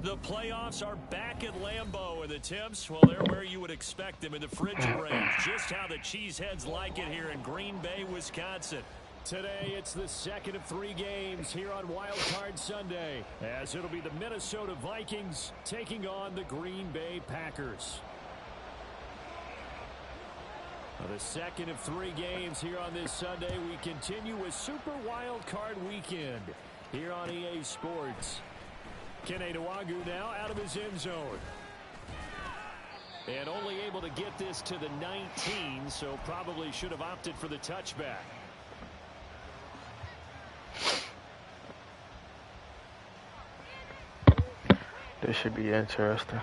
The playoffs are back at Lambeau, and the temps, well, they're where you would expect them in the frigid range. Just how the Cheeseheads like it here in Green Bay, Wisconsin. Today, it's the second of 3 games here on Wildcard Sunday, as it'll be the Minnesota Vikings taking on the Green Bay Packers. The second of 3 games here on this Sunday. We continue with Super Wildcard Weekend here on EA Sports. Kene Nwagu now out of his end zone. And only able to get this to the 19, so probably should have opted for the touchback. This should be interesting.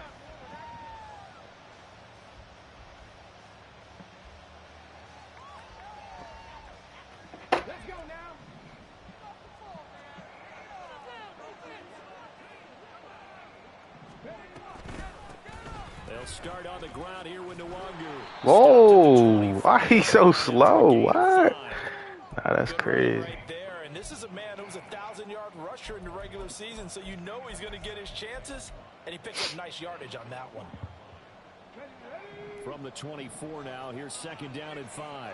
Start on the ground here with Nwagu. Whoa, why he so slow? What? Nah, that's crazy. Right there. And this is a man who was a 1,000-yard rusher in the regular season, so you know he's going to get his chances, and he picked up nice yardage on that one. From the 24 now, here's second down and 5.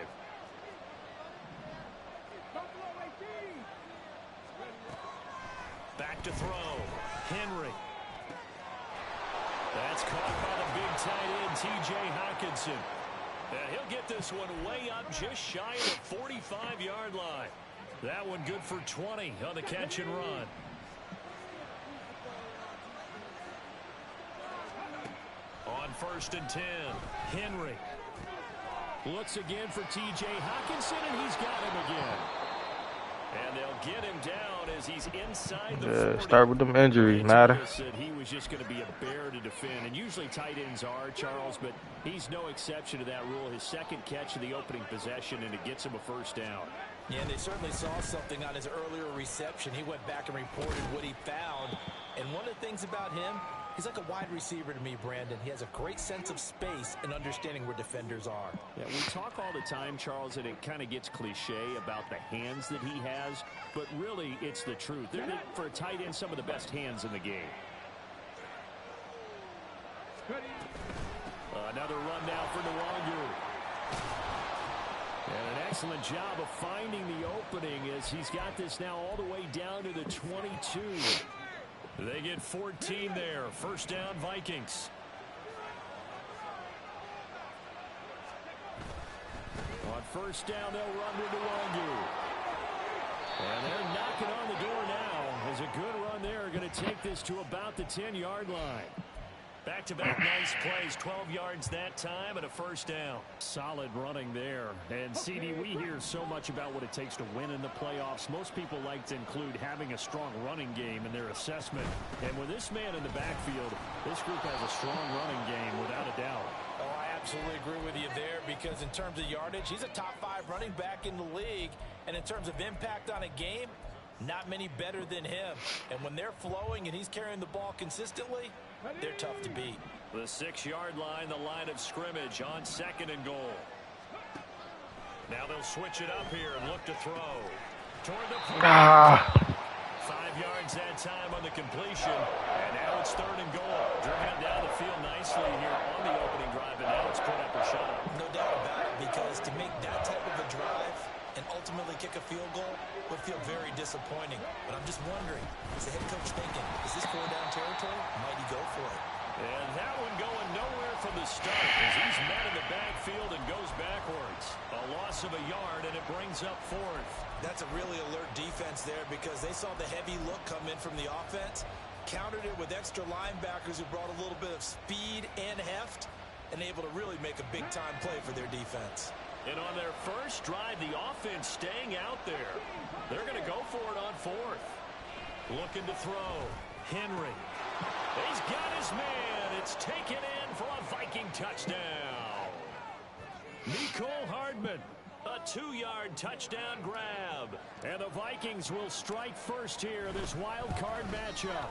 Back to throw. Henry. That's caught by the big tight end, T.J. Hockenson. And he'll get this one way up just shy of the 45-yard line. That one good for 20 on the catch and run. On 1st and 10, Henry. Looks again for T.J. Hockenson, and he's got him again. And they'll get him down as he's inside the 40. Start with them injuries, matter. Said he was just going to be a bear to defend, and usually tight ends are, Charles, but he's no exception to that rule. His second catch of the opening possession, and it gets him a first down. Yeah, and they certainly saw something on his earlier reception. He went back and reported what he found. And one of the things about him, he's like a wide receiver to me, Brandon. He has a great sense of space and understanding where defenders are. Yeah, we talk all the time, Charles, and it kind of gets cliche about the hands that he has, but really it's the truth. They're, for a tight end, some of the best hands in the game. Another run now for Nwagu. And an excellent job of finding the opening as he's got this now all the way down to the 22. They get 14 there. First down, Vikings. On first down, they'll run with Nwagu. And they're knocking on the door now. As a good run there, going to take this to about the 10-yard line. Back-to-back nice plays, 12 yards that time and a first down. Solid running there. And, CD, we hear so much about what it takes to win in the playoffs. Most people like to include having a strong running game in their assessment. And with this man in the backfield, this group has a strong running game without a doubt. Oh, I absolutely agree with you there because in terms of yardage, he's a top 5 running back in the league. And in terms of impact on a game, not many better than him. And when they're flowing and he's carrying the ball consistently, they're tough to beat. The 6-yard line, the line of scrimmage on 2nd and goal. Now they'll switch it up here and look to throw. Toward the 5 yards that time on the completion. And now it's 3rd and goal. Driven down the field nicely here on the opening drive, and now it's put up or shut up. No doubt about it, because to make that type of a drive and ultimately kick a field goal would feel very disappointing. But I'm just wondering, is the head coach thinking, is this 4-down territory? Might he go for it? And that one going nowhere from the start as he's met in the backfield and goes backwards. A loss of a yard, and it brings up 4th. That's a really alert defense there because they saw the heavy look come in from the offense, countered it with extra linebackers who brought a little bit of speed and heft, and able to really make a big-time play for their defense. And on their first drive, the offense staying out there. They're going to go for it on 4th. Looking to throw. Henry. He's got his man. It's taken in for a Viking touchdown. Nicole Hardman. A 2-yard touchdown grab. And the Vikings will strike first here, this wild card matchup.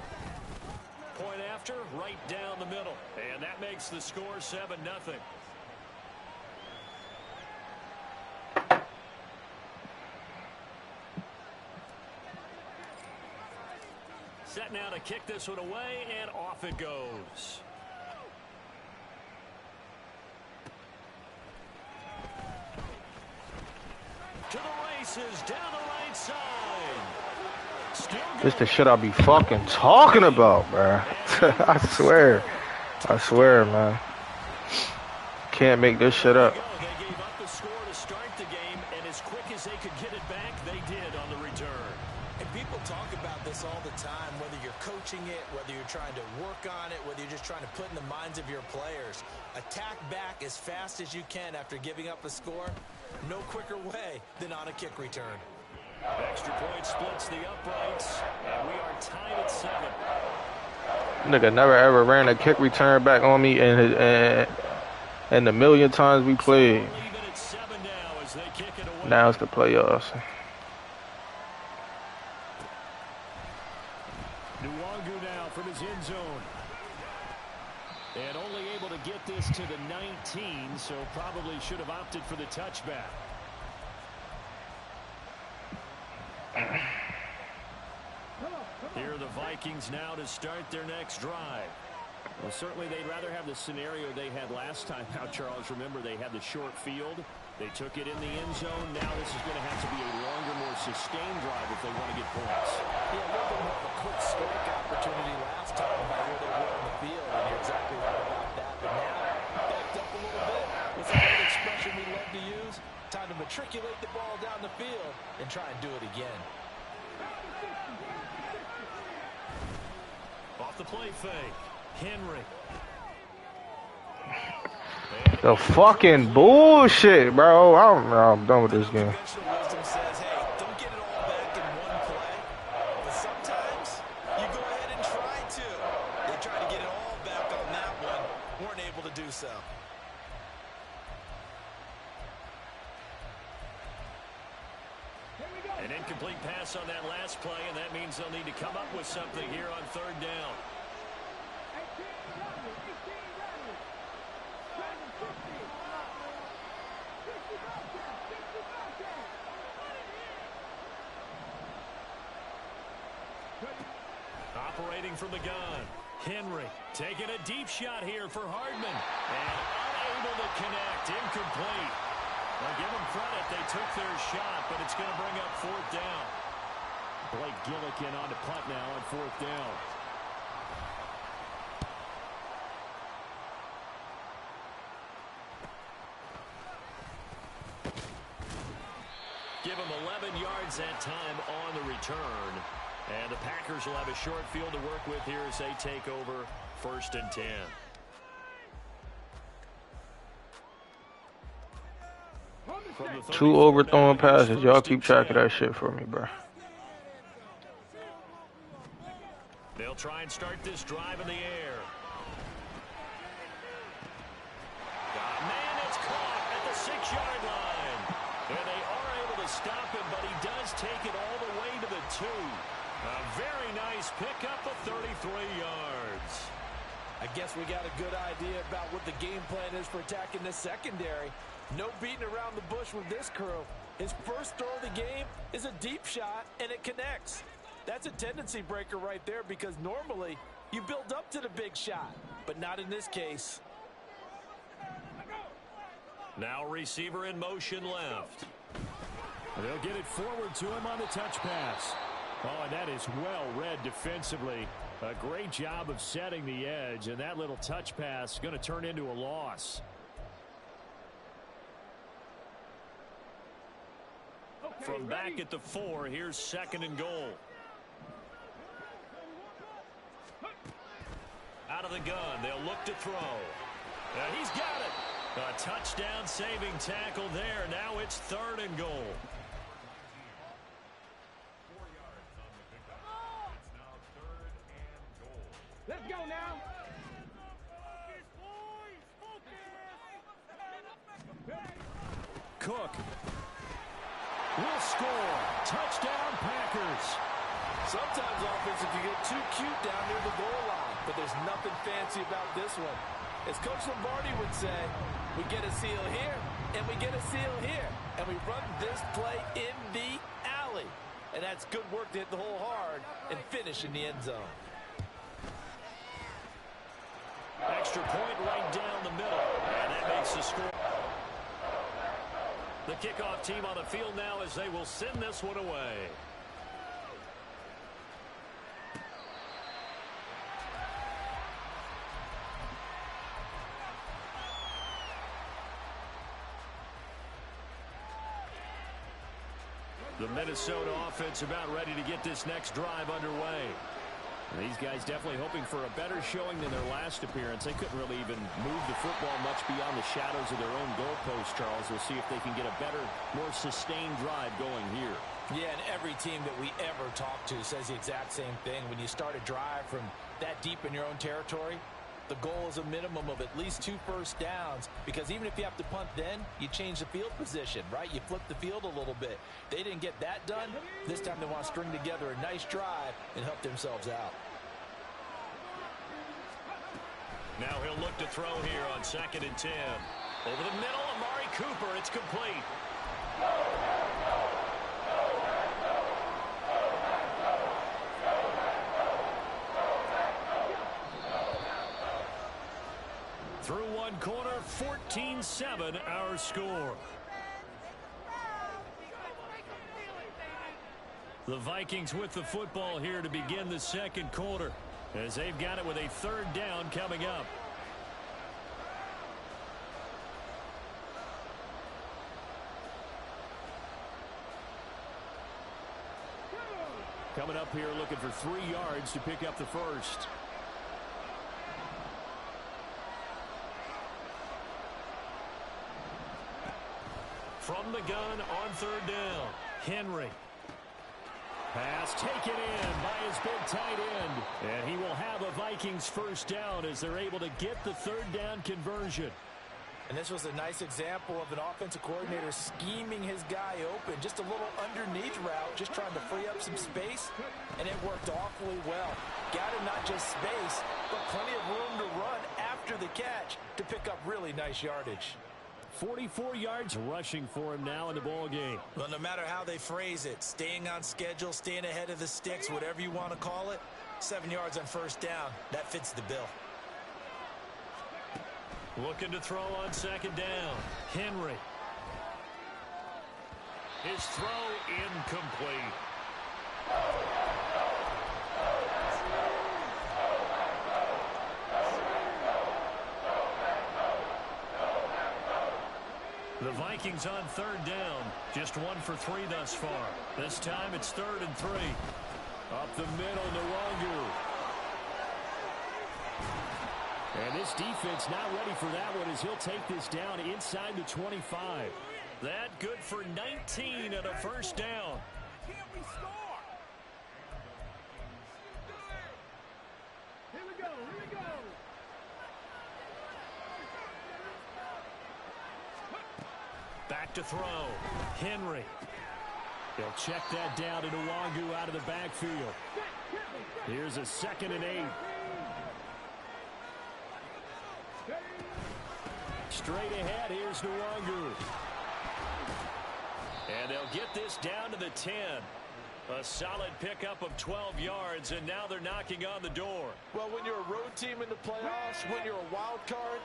Point after, right down the middle. And that makes the score 7-0. set now to kick this one away, and off it goes. To the races, down the right side. This the shit I be fucking talking about, bro. I swear. I swear, man. Can't make this shit up. They gave up the score to start the game, and as quick as they could get it back, they did on the return. And people talk about this all the time, whether you're coaching it, whether you're trying to work on it, whether you're just trying to put in the minds of your players. Attack back as fast as you can after giving up a score. No quicker way than on a kick return. Extra point splits the uprights, and we are tied at 7. Nigga never ever ran a kick return back on me and the million times we played. Leave it at 7 now as they kick it away. Now it's the playoffs. Nwangu now from his end zone. And only able to get this to the 19, so probably should have opted for the touchback. Here are the Vikings now to start their next drive. Well, certainly they'd rather have the scenario they had last time out, Charles. Remember, they had the short field. They took it in the end zone. Now this is going to have to be a longer, more sustained drive if they want to get points. Yeah, a little bit more of a quick strike opportunity last time by where they were on the field, and you're exactly right about that. But now, backed up a little bit. What's that old expression we love to use? Time to matriculate the ball down the field and try and do it again. Off the play fake. Henry. The fucking bullshit, bro. I'm done with this game. Conventional wisdom says, hey, don't get it all back in one play. But sometimes you go ahead and try to. They tried to get it all back on that one. Weren't able to do so. An incomplete pass on that last play, and that means they'll need to come up with something here on 3rd down. Operating from the gun. Henry taking a deep shot here for Hardman. And unable to connect. Incomplete. Now give them credit. They took their shot, but it's going to bring up 4th down. Blake Gillikin on to punt now on 4th down. Give them 11 yards that time on the return. And the Packers will have a short field to work with here as they take over 1st and 10. Two overthrown passes. Y'all keep track of that shit for me, bro. They'll try and start this drive in the air. Man, it's caught at the 6-yard line. And they are able to stop him, but he does take it all the way to the 2. A very nice pickup of 33 yards. I guess we got a good idea about what the game plan is for attacking the secondary. No beating around the bush with this crew. His first throw of the game is a deep shot, and it connects. That's a tendency breaker right there because normally you build up to the big shot, but not in this case. Now receiver in motion left. They'll get it forward to him on the touch pass. Oh, and that is well read defensively. A great job of setting the edge, and that little touch pass is going to turn into a loss. From back at the 4, here's 2nd and goal. Out of the gun, they'll look to throw. He's got it. A touchdown saving tackle there. Now it's 3rd and goal. Let's go now. Cook will score. Touchdown, Packers. Sometimes offense, if you get too cute down near the goal line, but there's nothing fancy about this one. As Coach Lombardi would say, we get a seal here, and we get a seal here, and we run this play in the alley. And that's good work to hit the hole hard and finish in the end zone. Extra point right down the middle. And that makes the score. The kickoff team on the field now as they will send this one away. The Minnesota offense about ready to get this next drive underway. And these guys definitely hoping for a better showing than their last appearance. They couldn't really even move the football much beyond the shadows of their own goalpost, Charles. We'll see if they can get a better, more sustained drive going here. Yeah, and every team that we ever talk to says the exact same thing. When you start a drive from that deep in your own territory, the goal is a minimum of at least 2 first downs, because even if you have to punt then, you change the field position, right? You flip the field a little bit. They didn't get that done. This time they want to string together a nice drive and help themselves out. Now he'll look to throw here on 2nd and 10. Over the middle, Amari Cooper. It's complete. Through one quarter, 14-7 our score. The Vikings with the football here to begin the second quarter, as they've got it with a 3rd down coming up. Coming up here looking for 3 yards to pick up the first. From the gun on 3rd down, Henry. Pass taken in by his big tight end. And he will have a Vikings first down as they're able to get the 3rd down conversion. And this was a nice example of an offensive coordinator scheming his guy open. Just a little underneath route, just trying to free up some space. And it worked awfully well. Got him not just space, but plenty of room to run after the catch to pick up really nice yardage. 44 yards rushing for him now in the ball game. Well, no matter how they phrase it, staying on schedule, staying ahead of the sticks, whatever you want to call it, 7 yards on first down, that fits the bill. Looking to throw on 2nd down, Henry. His throw incomplete. The Vikings on 3rd down, just 1 for 3 thus far. This time it's 3rd and 3. Up the middle, Nwangu. And this defense not ready for that one as he'll take this down inside the 25. That good for 19 and a first down. Here we go. Back to throw. Henry. They'll check that down to Nwangu out of the backfield. Here's a 2nd and 8. Straight ahead, here's Nwangu. And they'll get this down to the 10. A solid pickup of 12 yards, and now they're knocking on the door. Well, when you're a road team in the playoffs, when you're a wild card,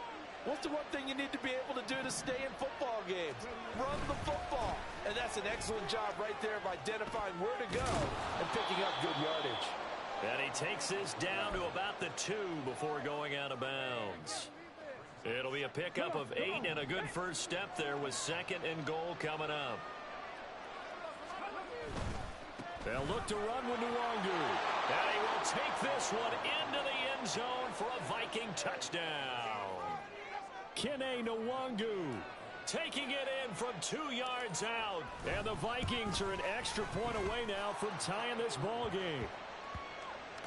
what's the one thing you need to be able to do to stay in football games? Run the football. And that's an excellent job right there of identifying where to go and picking up good yardage. And he takes this down to about the 2 before going out of bounds. It'll be a pickup of 8 and a good first step there with 2nd and goal coming up. They'll look to run with Nwangu. And he will take this one into the end zone for a Viking touchdown. Kene Nwangu taking it in from 2 yards out. And the Vikings are an extra point away now from tying this ball game.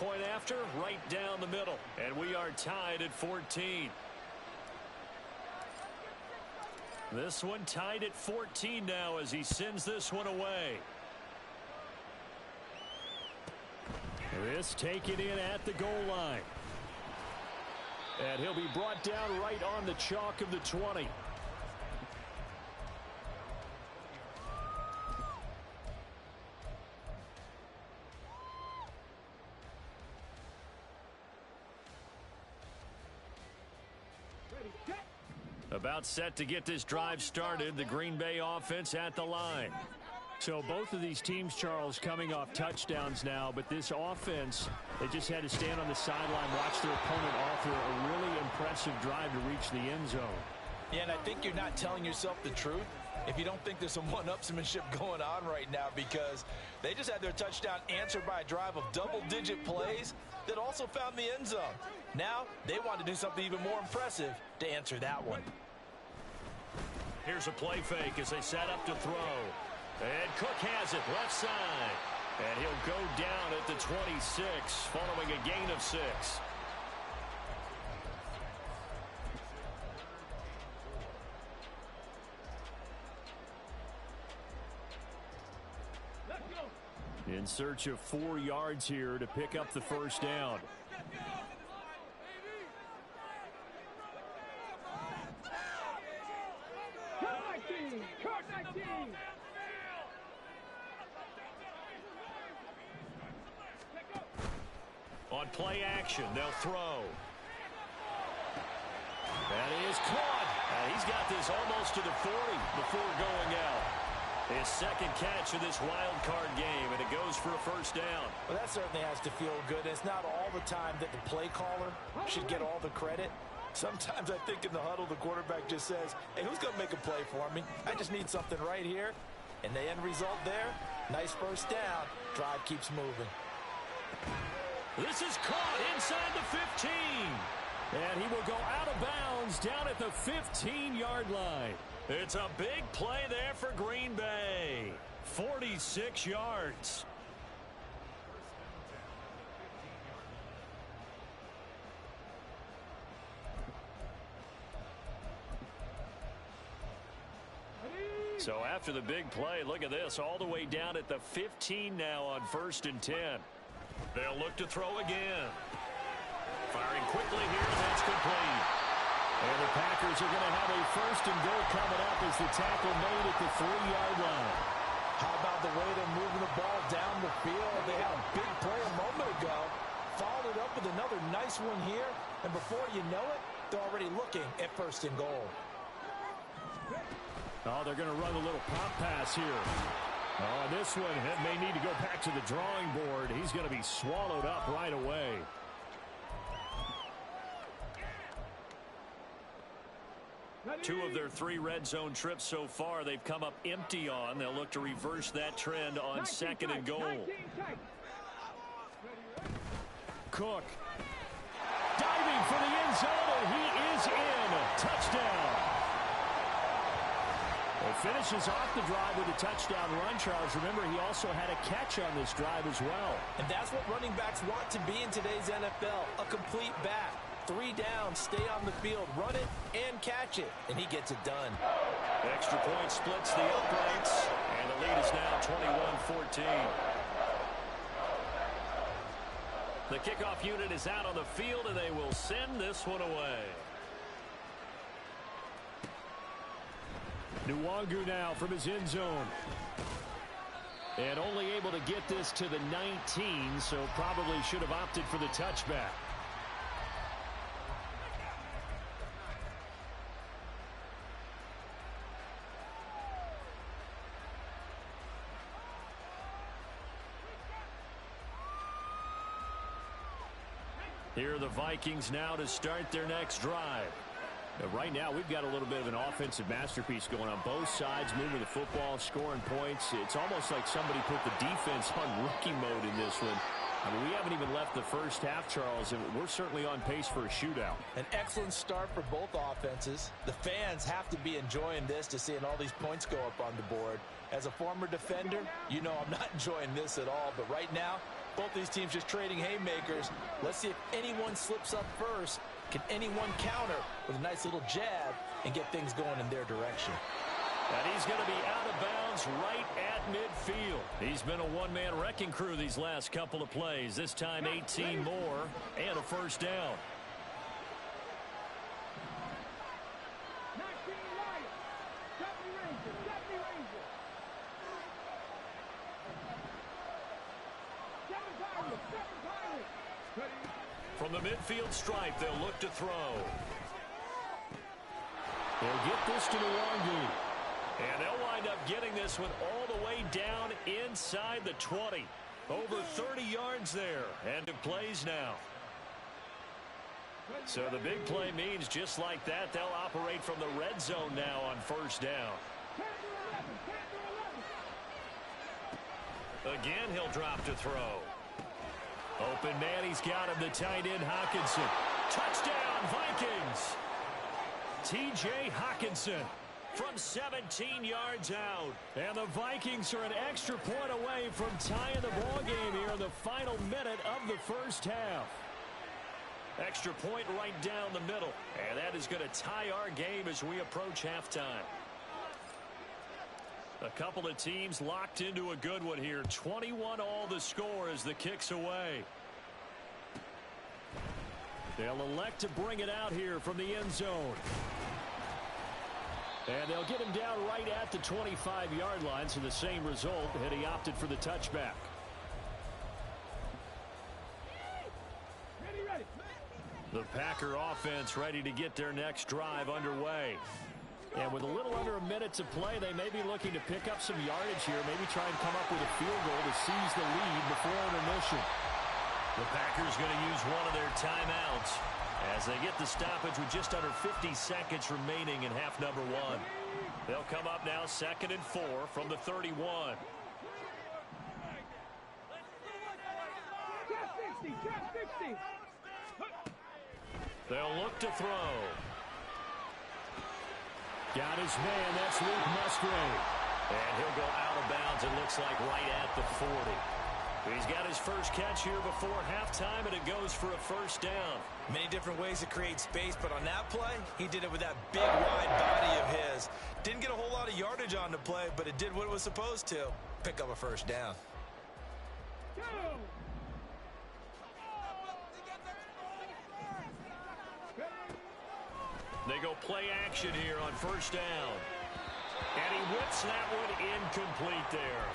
Point after, right down the middle. And we are tied at 14. This one tied at 14 now as he sends this one away. This taken in at the goal line. And he'll be brought down right on the chalk of the 20. About set to get this drive started. The Green Bay offense at the line. So both of these teams, Charles, coming off touchdowns now, but this offense, they just had to stand on the sideline, watch their opponent author a really impressive drive to reach the end zone. Yeah, and I think you're not telling yourself the truth if you don't think there's some one-upsmanship going on right now, because they just had their touchdown answered by a drive of double-digit plays that also found the end zone. Now they want to do something even more impressive to answer that one. Here's a play fake as they set up to throw. And Cook has it left side. And he'll go down at the 26 following a gain of 6. In search of 4 yards here to pick up the first down. On play action, they'll throw. And he is caught. And he's got this almost to the 40 before going out. His second catch of this wild card game, and it goes for a first down. Well, that certainly has to feel good. It's not all the time that the play caller should get all the credit. Sometimes I think in the huddle, the quarterback just says, hey, who's going to make a play for me? I just need something right here. And the end result there, nice first down. Drive keeps moving. This is caught inside the 15. And he will go out of bounds down at the 15-yard line. It's a big play there for Green Bay. 46 yards. So after the big play, look at this, all the way down at the 15 now on 1st and 10. They'll look to throw again. Firing quickly here, that's complete. And the Packers are going to have a 1st and goal coming up as the tackle made at the 3-yard line. How about the way they're moving the ball down the field? They had a big play a moment ago. Followed it up with another nice one here. And before you know it, they're already looking at 1st and goal. Oh, they're going to run a little pop pass here. Oh, this one may need to go back to the drawing board. He's going to be swallowed up right away. Two of their 3 red zone trips so far, they've come up empty on. They'll look to reverse that trend on 2nd and goal. Cook diving for the end zone, and he is in. Touchdown. He finishes off the drive with a touchdown run, Charles. Remember, he also had a catch on this drive as well. And that's what running backs want to be in today's NFL, a complete back. 3 down, stay on the field, run it, and catch it. And he gets it done. Extra point splits the uprights, and the lead is now 21-14. The kickoff unit is out on the field, and they will send this one away. Nwangu now from his end zone. And only able to get this to the 19, so probably should have opted for the touchback. Here are the Vikings now to start their next drive. Right now, we've got a little bit of an offensive masterpiece going on both sides, moving the football, scoring points. It's almost like somebody put the defense on rookie mode in this one. I mean, we haven't even left the first half, Charles, and we're certainly on pace for a shootout. An excellent start for both offenses. The fans have to be enjoying this to seeing all these points go up on the board. As a former defender, you know I'm not enjoying this at all, but right now, both these teams just trading haymakers. Let's see if anyone slips up first. Can anyone counter with a nice little jab and get things going in their direction? And he's going to be out of bounds right at midfield. He's been a one-man wrecking crew these last couple of plays. This time 18 more and a first down. From the midfield stripe, they'll look to throw. They'll get this to Nwangu. And they'll wind up getting this one all the way down inside the 20. Over 30 yards there. And it plays now. So the big play means just like that, they'll operate from the red zone now on first down. Again, he'll drop to throw. Open man, he's got him, the tight end Hockenson. Touchdown, Vikings! T.J. Hockenson from 17 yards out. And the Vikings are an extra point away from tying the ball game here in the final minute of the first half. Extra point right down the middle. And that is going to tie our game as we approach halftime. A couple of teams locked into a good one here. 21 all the score as the kick's away. They'll elect to bring it out here from the end zone. And they'll get him down right at the 25-yard line, so the same result, and he opted for the touchback. The Packer offense ready to get their next drive underway. And with a little under a minute to play, they may be looking to pick up some yardage here, maybe try and come up with a field goal to seize the lead before intermission. The Packers going to use one of their timeouts as they get the stoppage with just under 50 seconds remaining in half number one. They'll come up now 2nd and 4 from the 31. They'll look to throw. Got his man, that's Luke Musgrave. And he'll go out of bounds, it looks like right at the 40. He's got his first catch here before halftime, and it goes for a first down. Many different ways to create space, but on that play, he did it with that big, wide body of his. Didn't get a whole lot of yardage on the play, but it did what it was supposed to. Pick up a first down. They go play action here on first down. And he whips that one incomplete there.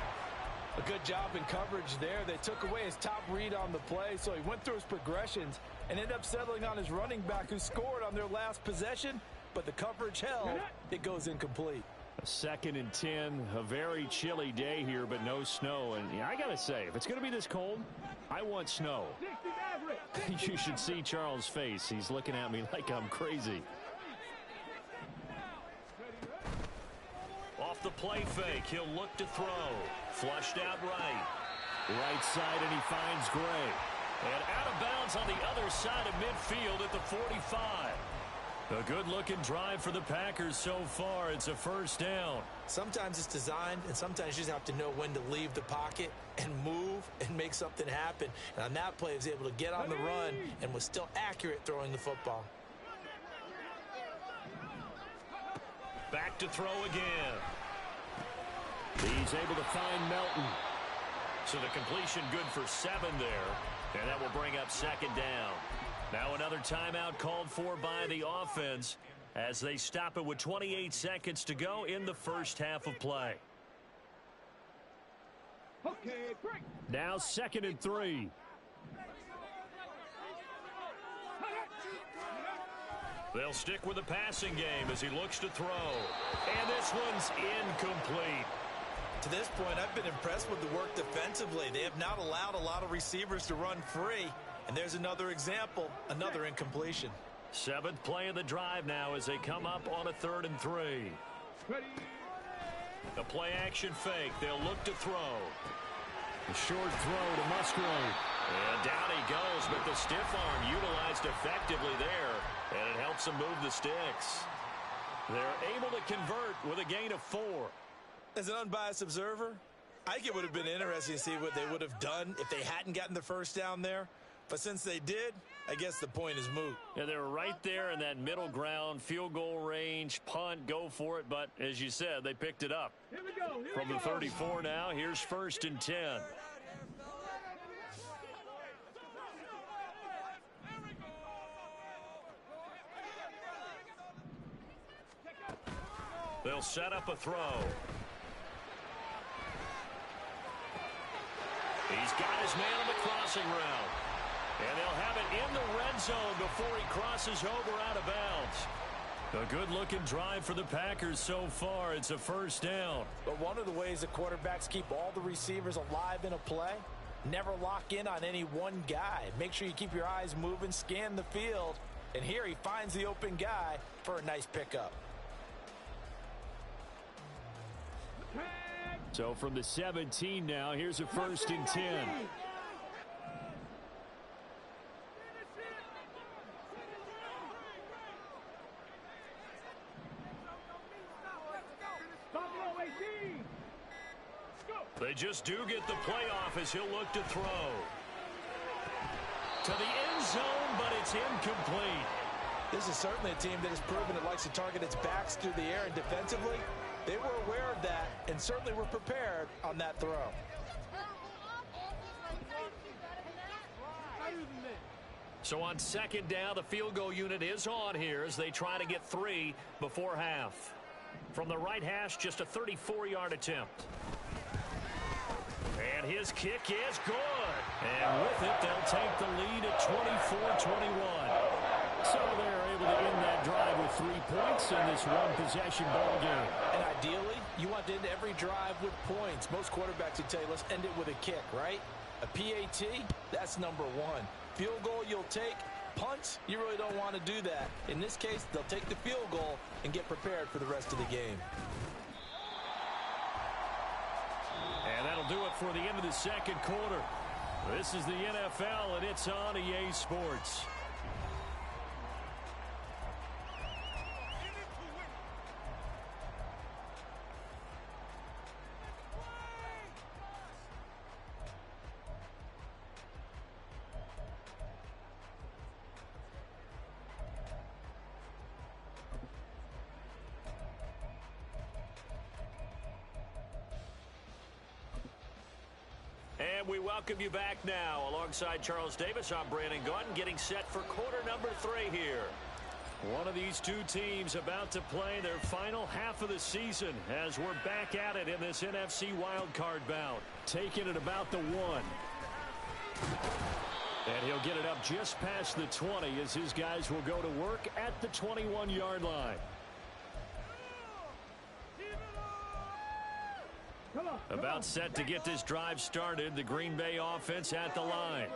A good job in coverage there. They took away his top read on the play, so he went through his progressions and ended up settling on his running back who scored on their last possession, but the coverage held. It goes incomplete. A 2nd and 10, a very chilly day here, but no snow. And yeah, I got to say, if it's going to be this cold, I want snow. You should see Charles' face. He's looking at me like I'm crazy. Off the play fake, he'll look to throw. Flushed out right. Right side, and he finds Gray. And out of bounds on the other side of midfield at the 45. A good-looking drive for the Packers so far. It's a first down. Sometimes it's designed, and sometimes you just have to know when to leave the pocket and move and make something happen. And on that play, he was able to get on the run and was still accurate throwing the football. Back to throw again. He's able to find Melton. So the completion good for 7 there. And that will bring up 2nd down. Now another timeout called for by the offense as they stop it with 28 seconds to go in the first half of play. Okay, break. Now 2nd and 3. They'll stick with the passing game as he looks to throw. And this one's incomplete. To this point, I've been impressed with the work defensively. They have not allowed a lot of receivers to run free. And there's another example, another incompletion. 7th play of the drive now as they come up on a 3rd and 3. Ready. The play action fake. They'll look to throw. A short throw to Musgrave. And down he goes, but the stiff arm utilized effectively there. And it helps them move the sticks. They're able to convert with a gain of 4. As an unbiased observer, I think it would have been interesting to see what they would have done if they hadn't gotten the first down there. But since they did, I guess the point is moot. Yeah, they were right there in that middle ground, field goal range, punt, go for it. But as you said, they picked it up. Here we go. From the 34 now, here's 1st and 10. They'll set up a throw. He's got his man on the crossing route. And they'll have it in the red zone before he crosses over out of bounds. A good-looking drive for the Packers so far. It's a first down. But one of the ways the quarterbacks keep all the receivers alive in a play, never lock in on any one guy. Make sure you keep your eyes moving, scan the field. And here he finds the open guy for a nice pickup. So from the 17 now, here's a 1st and 10. They just do get the playoff as he'll look to throw. To the end zone, but it's incomplete. This is certainly a team that has proven it likes to target its backs through the air, and defensively, they were aware of that and certainly were prepared on that throw. So on 2nd down, the field goal unit is on here as they try to get 3 before half. From the right hash, just a 34-yard attempt. And his kick is good. And with it, they'll take the lead at 24-21. So they're able to end that drive with 3 points in this one-possession ball game. And ideally, you want to end every drive with points. Most quarterbacks would tell you, let's end it with a kick, right? A PAT, that's number 1. Field goal you'll take. Punts, you really don't want to do that. In this case, they'll take the field goal and get prepared for the rest of the game. And that'll do it for the end of the 2nd quarter. This is the NFL, and it's on EA Sports. And we welcome you back now. Alongside Charles Davis, I'm Brandon Gaudin, getting set for quarter number 3 here. One of these two teams about to play their final half of the season as we're back at it in this NFC Wildcard bout. Taking it about the 1. And he'll get it up just past the 20 as his guys will go to work at the 21-yard line. About set to get this drive started. The Green Bay offense at the line.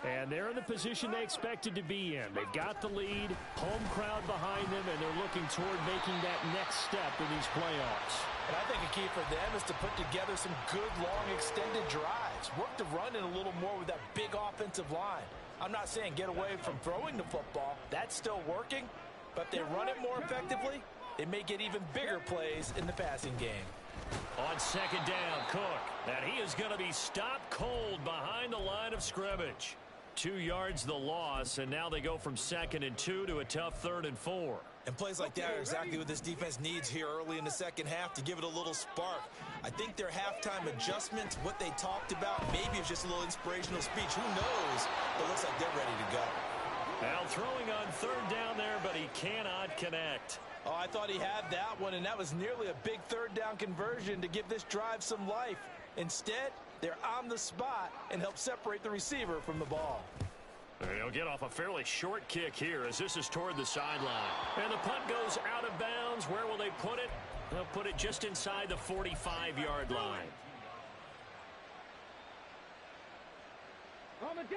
And they're in the position they expected to be in. They've got the lead, home crowd behind them, and they're looking toward making that next step in these playoffs. And I think a key for them is to put together some good, long, extended drives. Work the run in a little more with that big offensive line. I'm not saying get away from throwing the football. That's still working. But if they run it more effectively, they may get even bigger plays in the passing game. On 2nd down, Cook. And he is going to be stopped cold behind the line of scrimmage. 2 yards the loss, and now they go from 2nd and 2 to a tough 3rd and 4. And plays like that are exactly what this defense needs here early in the second half to give it a little spark. I think their halftime adjustments, what they talked about, maybe it's just a little inspirational speech. Who knows? But it looks like they're ready to go. Now throwing on 3rd down there, but he cannot connect. Oh, I thought he had that one, and that was nearly a big 3rd down conversion to give this drive some life. Instead, they're on the spot and help separate the receiver from the ball. He'll get off a fairly short kick here as this is toward the sideline. And the punt goes out of bounds. Where will they put it? They'll put it just inside the 45-yard line.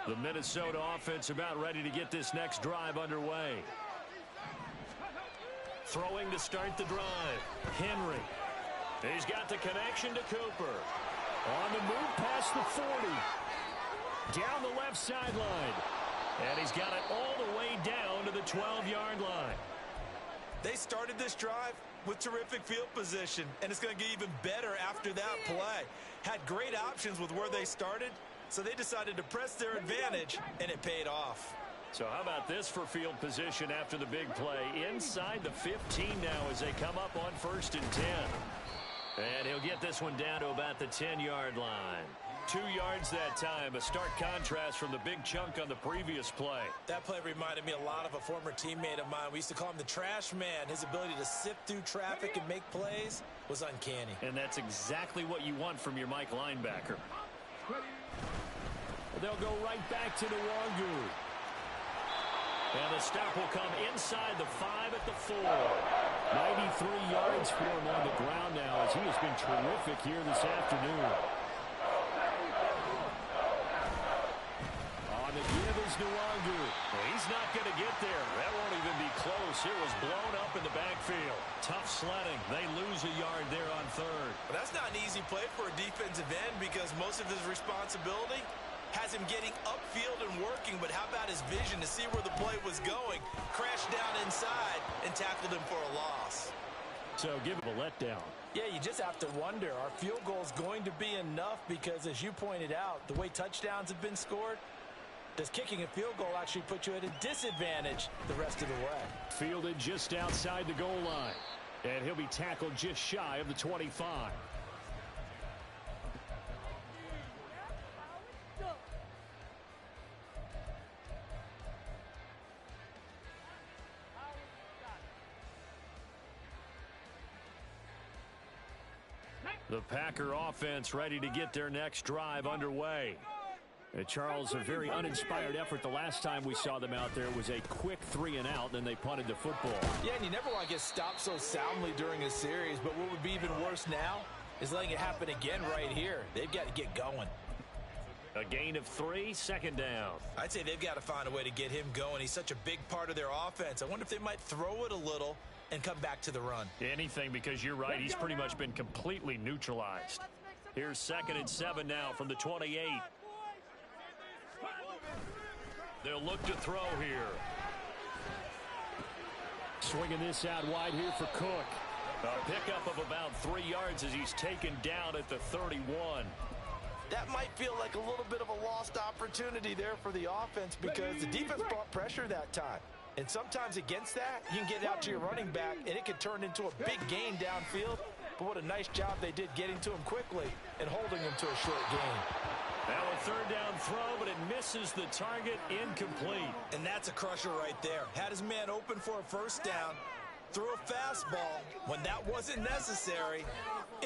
The Minnesota offense about ready to get this next drive underway. Throwing to start the drive. Henry. He's got the connection to Cooper. On the move past the 40. Down the left sideline. And he's got it all the way down to the 12-yard line. They started this drive with terrific field position, and it's going to get even better after that play. Had great options with where they started, so they decided to press their advantage, and it paid off. So how about this for field position after the big play? Inside the 15 now as they come up on 1st and 10. And he'll get this one down to about the 10-yard line. 2 yards that time, a stark contrast from the big chunk on the previous play. That play reminded me a lot of a former teammate of mine. We used to call him the trash man. His ability to sift through traffic and make plays was uncanny. And that's exactly what you want from your Mike linebacker. They'll go right back to Nwangu. And the stop will come inside the 5 at the 4. 93 yards for him on the ground now as he has been terrific here this afternoon. On the give is Nwangu. He's not going to get there. That won't even be close. It was blown up in the backfield. Tough sledding. They lose a yard there on 3rd. But that's not an easy play for a defensive end because most of his responsibility has him getting upfield and working, but how about his vision to see where the play was going, crashed down inside, and tackled him for a loss. So give him a letdown. Yeah, you just have to wonder, are field goals going to be enough? Because as you pointed out, the way touchdowns have been scored, does kicking a field goal actually put you at a disadvantage the rest of the way? Fielded just outside the goal line. And he'll be tackled just shy of the 25. The Packer offense ready to get their next drive underway. Charles, a very uninspired effort the last time we saw them out there. Was a quick 3-and-out, then they punted the football. Yeah, and you never want to get stopped so soundly during a series, but what would be even worse now is letting it happen again right here. They've got to get going. A gain of 3, 2nd down. I'd say they've got to find a way to get him going. He's such a big part of their offense. I wonder if they might throw it a little and come back to the run. Anything, because you're right. He's pretty much been completely neutralized. Here's 2nd and 7 now from the 28. They'll look to throw here. Swinging this out wide here for Cook. A pickup of about 3 yards as he's taken down at the 31. That might feel like a little bit of a lost opportunity there for the offense because the defense brought pressure that time. And sometimes against that, you can get out to your running back, and it could turn into a big gain downfield. But what a nice job they did getting to him quickly and holding him to a short gain. Now a 3rd down throw, but it misses the target, incomplete. And that's a crusher right there. Had his man open for a 1st down, threw a fastball when that wasn't necessary,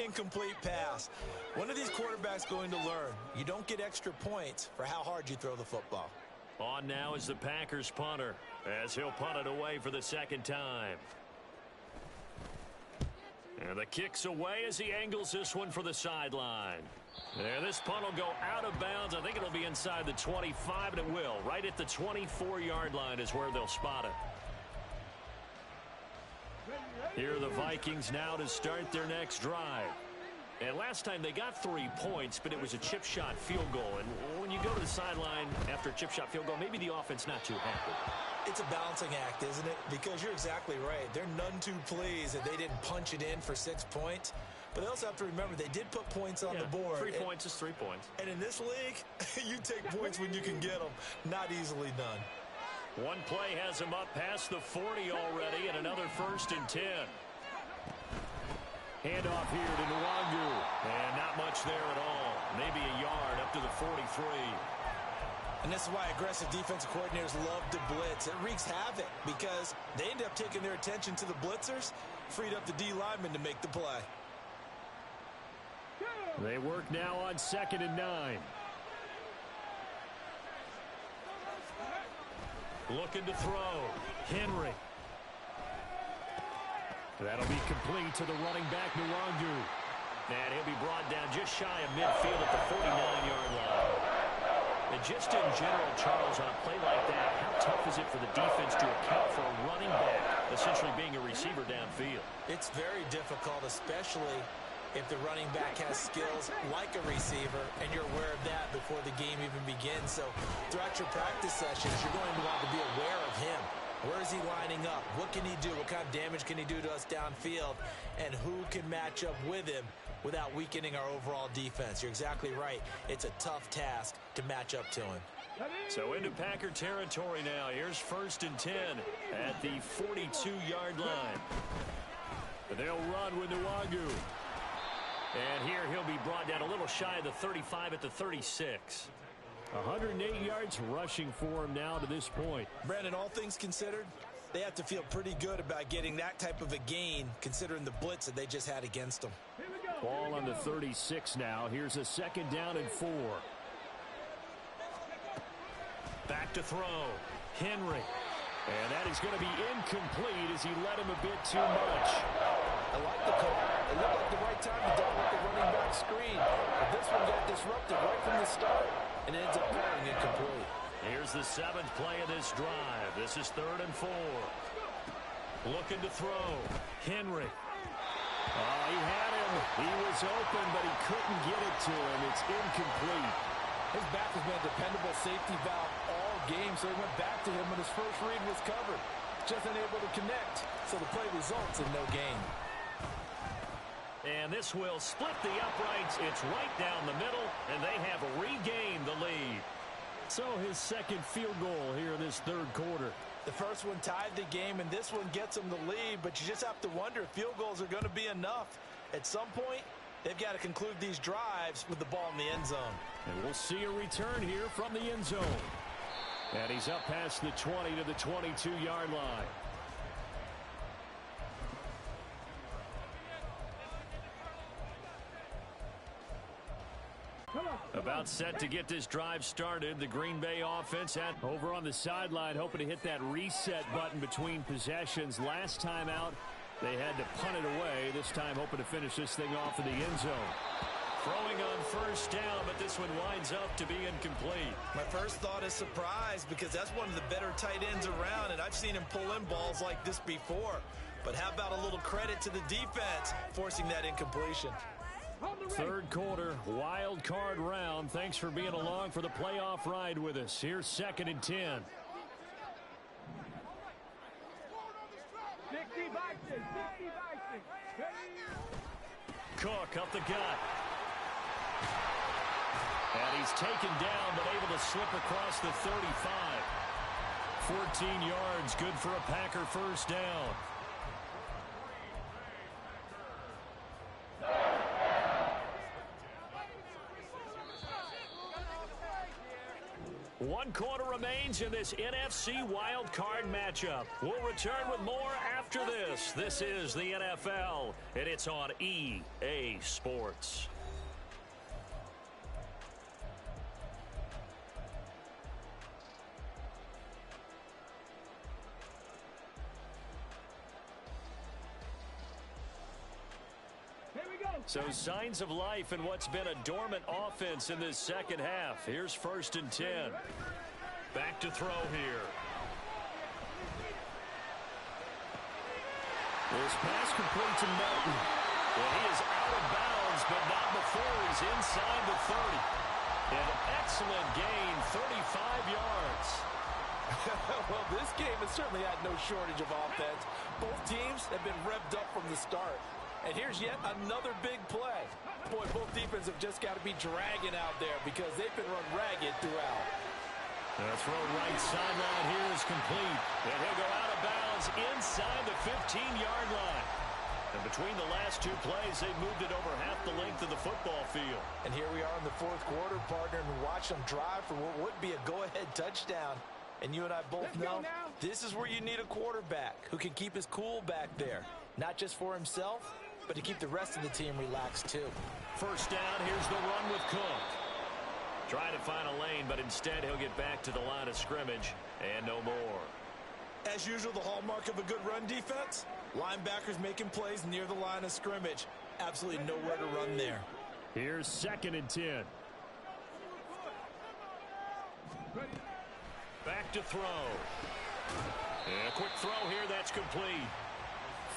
incomplete pass. When are these quarterbacks going to learn? You don't get extra points for how hard you throw the football. On now is the Packers punter, as he'll punt it away for the 2nd time. And the kick's away as he angles this one for the sideline. And this punt will go out of bounds. I think it'll be inside the 25, and it will. Right at the 24-yard line is where they'll spot it. Here are the Vikings now to start their next drive. And last time they got 3 points, but it was a chip shot field goal. And when you go to the sideline after a chip shot field goal, maybe the offense not too happy. It's a balancing act, isn't it? Because you're exactly right. They're none too pleased that they didn't punch it in for 6 points. But they also have to remember they did put points on the board. 3 points is 3 points. And in this league, you take points when you can get them. Not easily done. One play has him up past the 40 already, and another 1st and 10. Handoff here to Nwangu. And not much there at all. Maybe a yard up to the 43. And this is why aggressive defensive coordinators love to blitz. It wreaks havoc because they end up taking their attention to the blitzers, freed up the D lineman to make the play. They work now on 2nd and 9. Looking to throw. Henry. That'll be complete to the running back, Nwangu. And he'll be brought down just shy of midfield at the 49-yard line. And just in general, Charles, on a play like that, how tough is it for the defense to account for a running back essentially being a receiver downfield? It's very difficult, especially if the running back has skills like a receiver, and you're aware of that before the game even begins. So throughout your practice sessions, you're going to want to be aware of him. Where is he lining up? What can he do? What kind of damage can he do to us downfield? And who can match up with him without weakening our overall defense? You're exactly right. It's a tough task to match up to him. So into Packer territory now. Here's 1st and 10 at the 42-yard line. They'll run with Nwangu. And here he'll be brought down a little shy of the 35 at the 36. 108 yards rushing for him now to this point. Brandon, all things considered, they have to feel pretty good about getting that type of a gain considering the blitz that they just had against them. Ball on the 36 now. Here's a 2nd down and 4. Back to throw. Henry. And that is going to be incomplete as he led him a bit too much. I like the call. It looked like the right time to double up the running back screen. But this one got disrupted right from the start and ends up going incomplete. Here's the 7th play of this drive. This is 3rd and 4. Looking to throw. Henry. Oh, he had him. He was open, but he couldn't get it to him. It's incomplete. His back has been a dependable safety valve all game, so he went back to him when his first read was covered. Just unable to connect, so the play results in no gain. And this will split the uprights. It's right down the middle, and they have regained the lead. So his second field goal here in this 3rd quarter. The first one tied the game, and this one gets them the lead, but you just have to wonder if field goals are going to be enough. At some point, they've got to conclude these drives with the ball in the end zone. And we'll see a return here from the end zone. And he's up past the 20 to the 22-yard line. About set to get this drive started. The Green Bay offense over on the sideline, hoping to hit that reset button between possessions. Last time out, they had to punt it away. This time hoping to finish this thing off in the end zone. Throwing on 1st down, but this one winds up to be incomplete. My first thought is surprise, because that's one of the better tight ends around, and I've seen him pull in balls like this before. But how about a little credit to the defense forcing that incompletion? 3rd quarter, wild card round. Thanks for being along for the playoff ride with us. Here's 2nd and 10. Cook up the gut. And he's taken down, but able to slip across the 35. 14 yards, good for a Packer 1st down. One quarter remains in this NFC wildcard matchup. We'll return with more after this. This is the NFL, and it's on EA Sports. So signs of life in what's been a dormant offense in this 2nd half. Here's 1st and 10. Back to throw here. This pass complete to Melton. And he is out of bounds, but not before he's inside the 30. An excellent gain, 35 yards. Well, this game has certainly had no shortage of offense. Both teams have been revved up from the start. And here's yet another big play. Boy, both defenses have just got to be dragging out there because they've been run ragged throughout. The throw right sideline here is complete. And he'll go out of bounds inside the 15-yard line. And between the last 2 plays, they've moved it over half the length of the football field. And here we are in the 4th quarter, partner, and watch them drive for what would be a go-ahead touchdown. And you and I both know this is where you need a quarterback who can keep his cool back there. Not just for himself, but to keep the rest of the team relaxed too. 1st down, here's the run with Cook. Trying to find a lane, but instead he'll get back to the line of scrimmage and no more. As usual, the hallmark of a good run defense, linebackers making plays near the line of scrimmage. Absolutely nowhere to run there. Here's 2nd and 10. Back to throw. And a quick throw here, that's complete.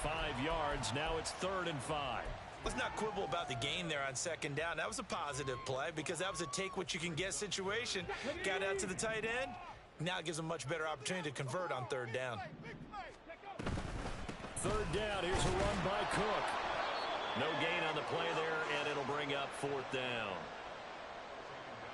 5 yards, now it's 3rd and 5. Let's not quibble about the gain there on 2nd down. That was a positive play because that was a take-what-you-can-get situation. Got out to the tight end. Now it gives them a much better opportunity to convert on 3rd down. 3rd down, here's a run by Cook. No gain on the play there, and it'll bring up 4th down.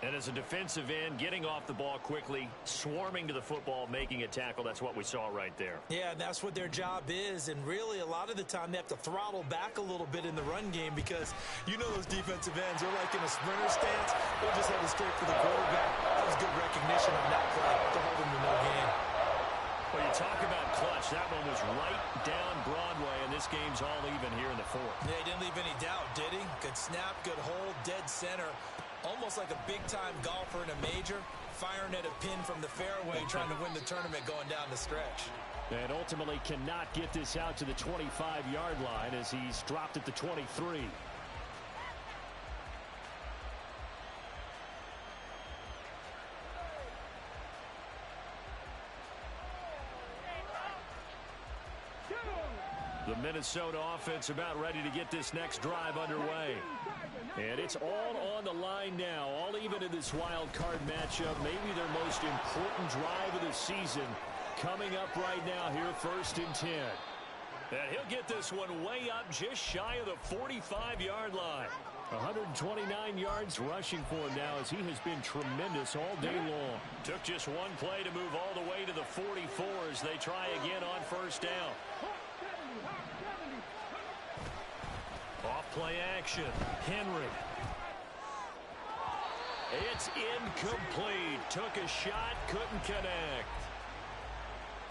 And as a defensive end, getting off the ball quickly, swarming to the football, making a tackle, that's what we saw right there. Yeah, and that's what their job is. And really, a lot of the time, they have to throttle back a little bit in the run game because you know those defensive ends, they're like in a sprinter stance. They're just headed straight for the quarterback. That was good recognition on that play to hold them to no gain. Well, you talk about clutch. That one was right down Broadway, and this game's all even here in the 4th. Yeah, he didn't leave any doubt, did he? Good snap, good hold, dead center. Almost like a big-time golfer in a major, firing at a pin from the fairway, trying to win the tournament going down the stretch. And ultimately cannot get this out to the 25-yard line as he's dropped at the 23. The Minnesota offense about ready to get this next drive underway. And it's all on the line now, all even in this wild card matchup. Maybe their most important drive of the season coming up right now here, 1st and 10. And he'll get this one way up just shy of the 45-yard line. 129 yards rushing for him now as he has been tremendous all day long. Took just one play to move all the way to the 44 as they try again on 1st down. Off play action. Henry. It's incomplete. Took a shot, couldn't connect.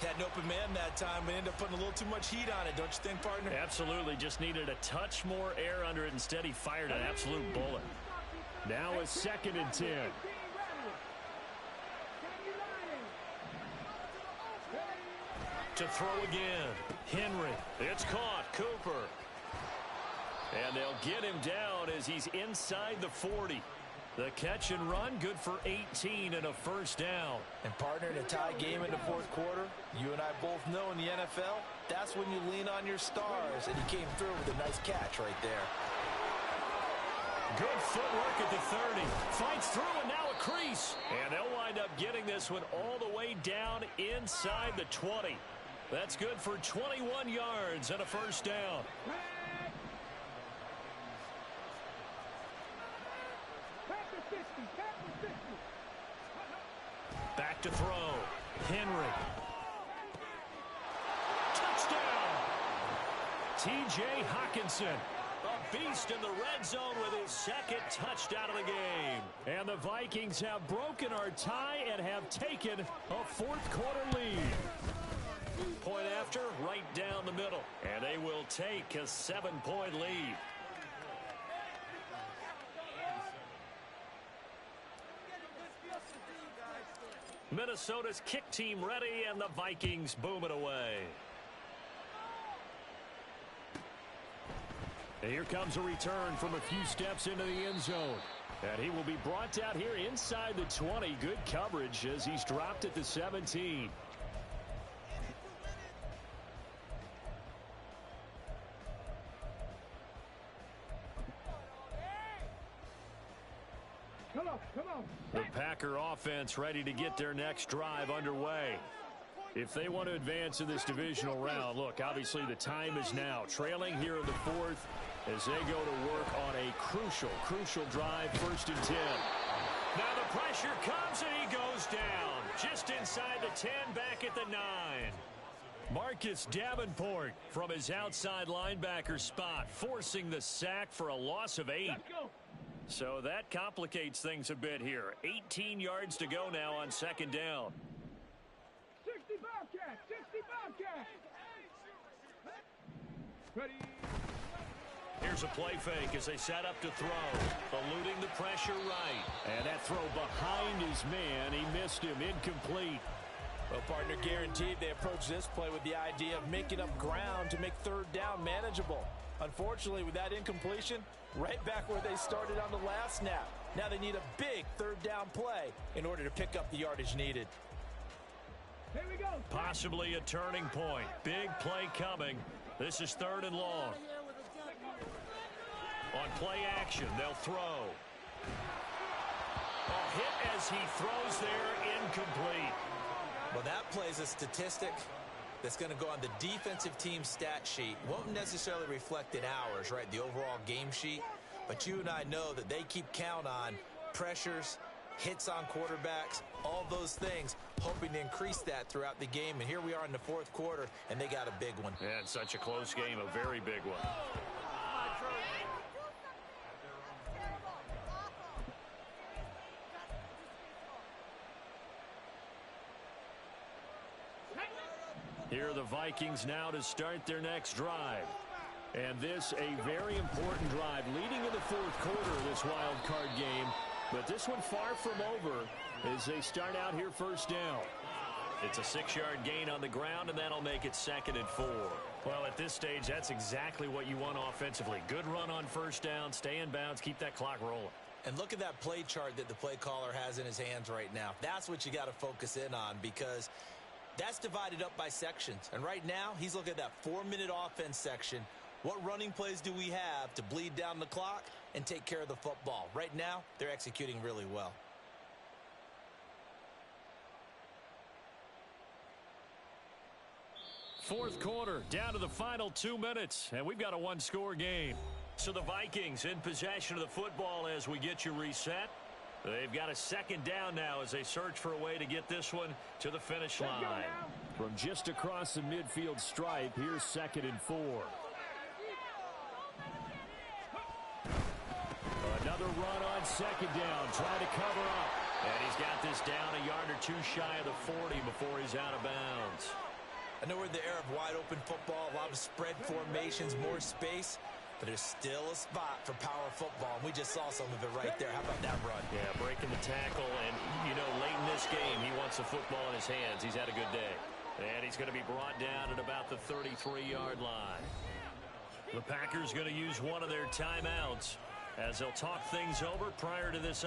Had an open man that time and ended up putting a little too much heat on it, don't you think, partner? Absolutely. Just needed a touch more air under it. Instead, he fired an absolute bullet. Now a 2nd and 10. To throw again. Henry. It's caught. Cooper. And they'll get him down as he's inside the 40. The catch and run, good for 18 and a 1st down. And partner, in a tie game in the 4th quarter, you and I both know in the NFL, that's when you lean on your stars. And he came through with a nice catch right there. Good footwork at the 30. Fights through and now a crease. And they'll wind up getting this one all the way down inside the 20. That's good for 21 yards and a 1st down. Back to throw. Henry. Touchdown! T.J. Hockenson. A beast in the red zone with his 2nd touchdown of the game. And the Vikings have broken our tie and have taken a 4th quarter lead. Point after, right down the middle. And they will take a 7-point lead. Minnesota's kick team ready, and the Vikings boom it away. And here comes a return from a few steps into the end zone. And he will be brought down here inside the 20. Good coverage as he's dropped at the 17. The Packer offense ready to get their next drive underway. If they want to advance in this divisional round, look, obviously the time is now. Trailing here in the 4th as they go to work on a crucial drive, 1st and 10. Now the pressure comes and he goes down. Just inside the 10, back at the 9. Marcus Davenport from his outside linebacker spot, forcing the sack for a loss of 8. So that complicates things a bit here. 18 yards to go now on 2nd down. 60 Bobcats! 60 Bobcats! Ready? Here's a play fake as they set up to throw. Eluding the pressure right. And that throw behind his man. He missed him. Incomplete. Well, partner, guaranteed they approach this play with the idea of making up ground to make 3rd down manageable. Unfortunately, with that incompletion, right back where they started on the last snap. Now they need a big 3rd down play in order to pick up the yardage needed. Here we go. Possibly a turning point. Big play coming. This is 3rd and long. On play action, they'll throw. A hit as he throws there, incomplete. Well, that plays a statistic that's going to go on the defensive team stat sheet. Won't necessarily reflect in ours, right, the overall game sheet. But you and I know that they keep count on pressures, hits on quarterbacks, all those things, hoping to increase that throughout the game. And here we are in the 4th quarter, and they got a big one. Yeah, it's such a close game, a very big one. Here are the Vikings now to start their next drive. And this a very important drive leading in the 4th quarter of this wild card game. But this one far from over as they start out here first down. It's a 6-yard gain on the ground, and that'll make it 2nd and 4. Well, at this stage, that's exactly what you want offensively. Good run on first down, stay in bounds, keep that clock rolling. And look at that play chart that the play caller has in his hands right now. That's what you got to focus in on, because that's divided up by sections. And right now, he's looking at that 4-minute offense section. What running plays do we have to bleed down the clock and take care of the football? Right now, they're executing really well. Fourth quarter, down to the final 2 minutes, and we've got a one-score game. So the Vikings in possession of the football as we get you reset. They've got a 2nd down now as they search for a way to get this one to the finish line. From just across the midfield stripe, here's 2nd and 4. Another run on 2nd down, trying to cover up. And he's got this down a yard or two shy of the 40 before he's out of bounds. I know we're in the era of wide-open football, a lot of spread formations, more space, but there's still a spot for power football, and we just saw some of it right there. How about that run? Yeah, breaking the tackle, and, you know, late in this game, he wants the football in his hands. He's had a good day. And he's going to be brought down at about the 33-yard line. The Packers going to use one of their timeouts as they'll talk things over prior to this